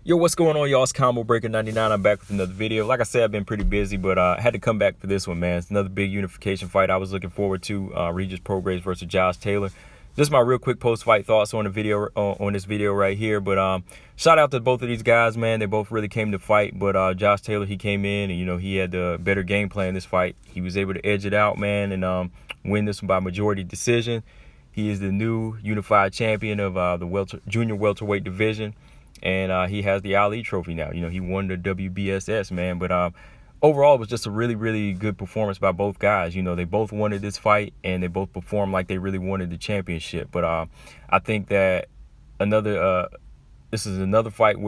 Yo, what's going on, y'all? It's Combo Breaker 99. I'm back with another video. Like I said, I've been pretty busy, but I had to come back for this one, man. It's another big unification fight I was looking forward to. Regis Prograis versus Josh Taylor. Just my real quick post-fight thoughts on the video, on this video right here. But shout out to both of these guys, man. They both really came to fight. But Josh Taylor, he came in and he had the better game plan in this fight. He was able to edge it out, man, and win this one by majority decision. He is the new unified champion of the junior welterweight division. And he has the Ali trophy now. He won the wbss, man. But overall, it was just a really, really good performance by both guys. They both wanted this fight, and they both performed like they really wanted the championship. But I think that this is another fight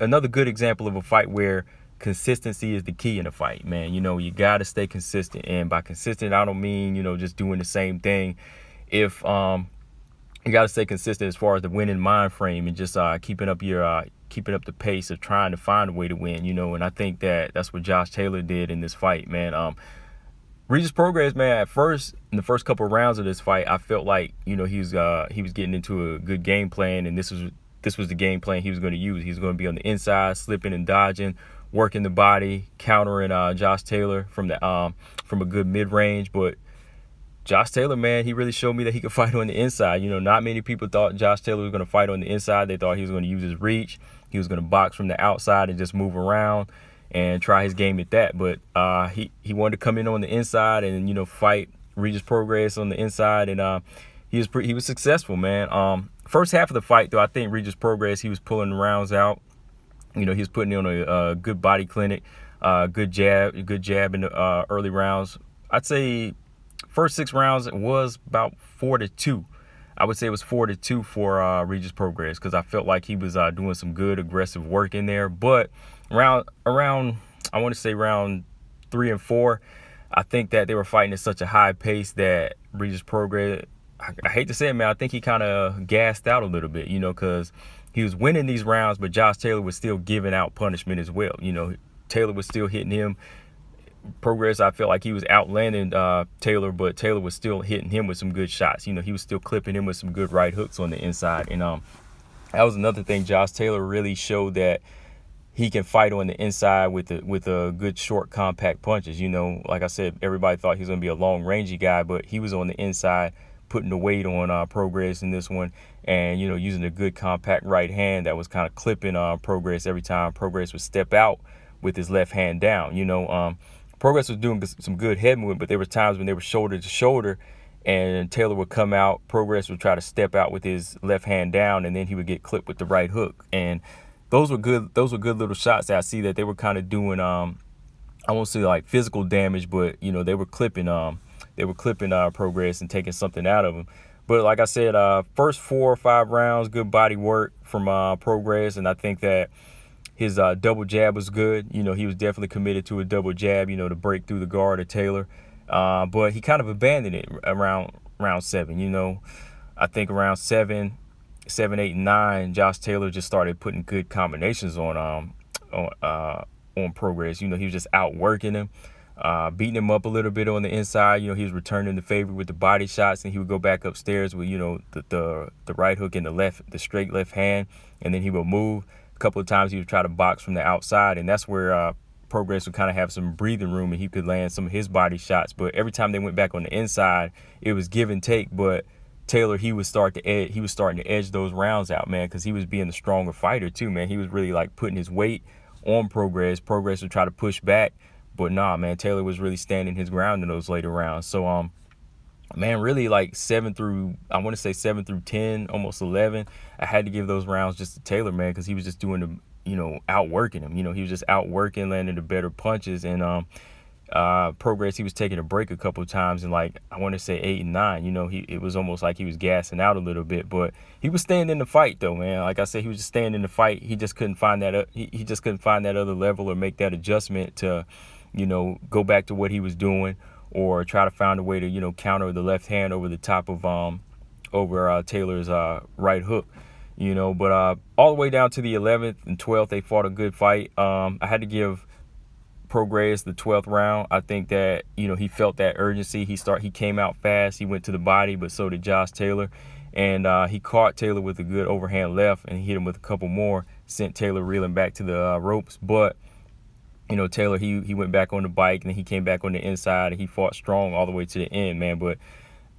another good example of a fight where consistency is the key in a fight, man. You got to stay consistent. And by consistent, I don't mean, just doing the same thing. If you got to stay consistent as far as the winning mind frame and just keeping up the pace of trying to find a way to win, and I think that that's what Josh Taylor did in this fight, man. Regis Prograis, man, at first, in the first couple of rounds of this fight, I felt like, he was getting into a good game plan, and this was the game plan he was going to use. He was going to be on the inside, slipping and dodging, working the body, countering Josh Taylor from a good mid-range. But Josh Taylor, man, he really showed me that he could fight on the inside. Not many people thought Josh Taylor was going to fight on the inside. They thought he was going to use his reach. He was going to box from the outside and just move around and try his game at that. But he wanted to come in on the inside and, fight Regis Prograis on the inside. And he was successful, man. First half of the fight, though, I think Regis Prograis, he was pulling the rounds out. He was putting on a good body clinic, good jab in the early rounds. I'd say first 6 rounds, it was about 4-2. I would say it was 4-2 for Regis Prograis, because I felt like he was doing some good aggressive work in there. But around I want to say round 3 and 4, I think that they were fighting at such a high pace that Regis Prograis, I hate to say it, man, I think he kind of gassed out a little bit, because he was winning these rounds, but Josh Taylor was still giving out punishment as well. Taylor was still hitting him. Prograis, I felt like he was outlanding Taylor, but Taylor was still hitting him with some good shots. He was still clipping him with some good right hooks on the inside. And that was another thing. Josh Taylor really showed that he can fight on the inside with a good short compact punches. Like I said, everybody thought he was going to be a long rangey guy, but he was on the inside putting the weight on Prograis in this one, and using a good compact right hand that was kind of clipping Prograis every time Prograis would step out with his left hand down. Prograis was doing some good head movement, but there were times when they were shoulder to shoulder and Taylor would come out. Prograis would try to step out with his left hand down, and then he would get clipped with the right hook. And those were good little shots that I see that they were kind of doing, I won't say like physical damage, but they were clipping Prograis and taking something out of him. But like I said, first 4 or 5 rounds, good body work from Prograis, and I think that his double jab was good. He was definitely committed to a double jab, to break through the guard of Taylor. But he kind of abandoned it around round 7. I think around 7, 8, and 9, Josh Taylor just started putting good combinations on Prograis. He was just outworking him, beating him up a little bit on the inside. He was returning the favor with the body shots, and he would go back upstairs with the right hook and the straight left hand, and then he would move. A couple of times he would try to box from the outside, and that's where Prograis would kind of have some breathing room and he could land some of his body shots. But every time they went back on the inside, it was give and take. But Taylor, he was starting to edge those rounds out, man, because he was being the stronger fighter too, man. He was really like putting his weight on Prograis. Prograis would try to push back, but nah, man, Taylor was really standing his ground in those later rounds. So man, really like 7 through 10, almost 11, I had to give those rounds just to Taylor, man, because he was just doing outworking him. He was just outworking, landing the better punches. And Prograis, he was taking a break a couple of times, and like I want to say 8 and 9, it was almost like he was gassing out a little bit, but he was staying in the fight though, man. Like I said, he was just staying in the fight. He just couldn't find that he just couldn't find that other level or make that adjustment to go back to what he was doing, or try to find a way to, counter the left hand over the top of Taylor's right hook, But all the way down to the 11th and 12th, they fought a good fight. I had to give Prograis the 12th round. I think that, he felt that urgency. He came out fast. He went to the body, but so did Josh Taylor. and he caught Taylor with a good overhand left, and he hit him with a couple more, sent Taylor reeling back to the ropes. But Taylor, he went back on the bike, and then he came back on the inside, and he fought strong all the way to the end, man. But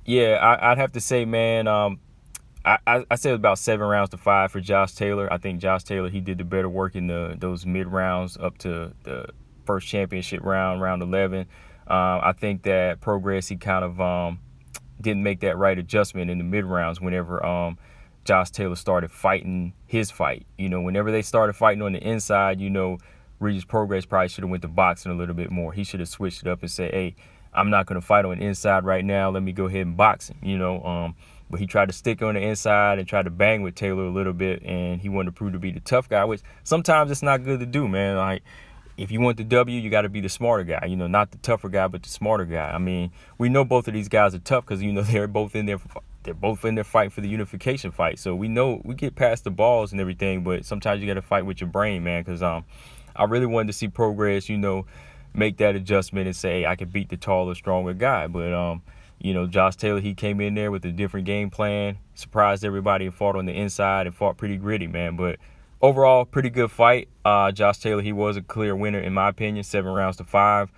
yeah, I'd have to say, man, I said about 7-5 for Josh Taylor. I think Josh Taylor, he did the better work in those mid rounds up to the first championship round 11. I think that Prograis, he kind of didn't make that right adjustment in the mid rounds whenever Josh Taylor started fighting his fight. Whenever they started fighting on the inside, Regis Prograis probably should have went to boxing a little bit more. He should have switched it up and said, hey, I'm not going to fight on the inside right now. Let me go ahead and box him, But he tried to stick on the inside and tried to bang with Taylor a little bit, and he wanted to prove to be the tough guy, which sometimes it's not good to do, man. Like, if you want the W, you got to be the smarter guy, not the tougher guy, but the smarter guy. I mean, we know both of these guys are tough because, they're both in there fighting for the unification fight. So we know we get past the balls and everything, but sometimes you got to fight with your brain, man, because I really wanted to see Prograis, make that adjustment and say, hey, I can beat the taller, stronger guy. But, Josh Taylor, he came in there with a different game plan, surprised everybody and fought on the inside and fought pretty gritty, man. But overall, pretty good fight. Josh Taylor, he was a clear winner, in my opinion, 7-5.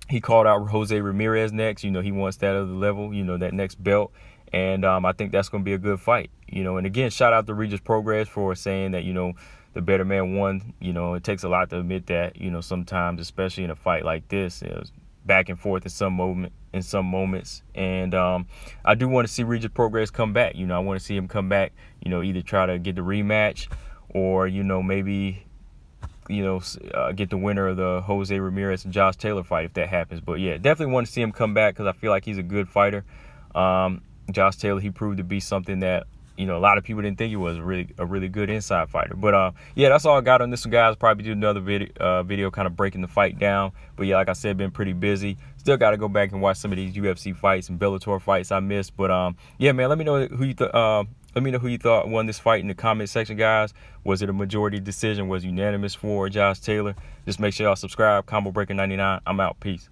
He called out Jose Ramirez next. He wants that other level, that next belt. And I think that's going to be a good fight. And again, shout out to Regis Prograis for saying that, the better man won. It takes a lot to admit that, sometimes, especially in a fight like this, it was back and forth in some moments. And I do want to see Regis Prograis come back. I want to see him come back, either try to get the rematch or, maybe, get the winner of the Jose Ramirez and Josh Taylor fight if that happens. But yeah, definitely want to see him come back because I feel like he's a good fighter. Josh Taylor, he proved to be something that, a lot of people didn't think he was a really good inside fighter. But yeah, that's all I got on this one, guys. Probably do another video kind of breaking the fight down. But yeah, like I said, been pretty busy. Still got to go back and watch some of these UFC fights and Bellator fights I missed. But yeah, man, let me know who you thought won this fight in the comment section, guys. Was it a majority decision? Was it unanimous for Josh Taylor? Just make sure y'all subscribe. Combo Breaker 99. I'm out. Peace.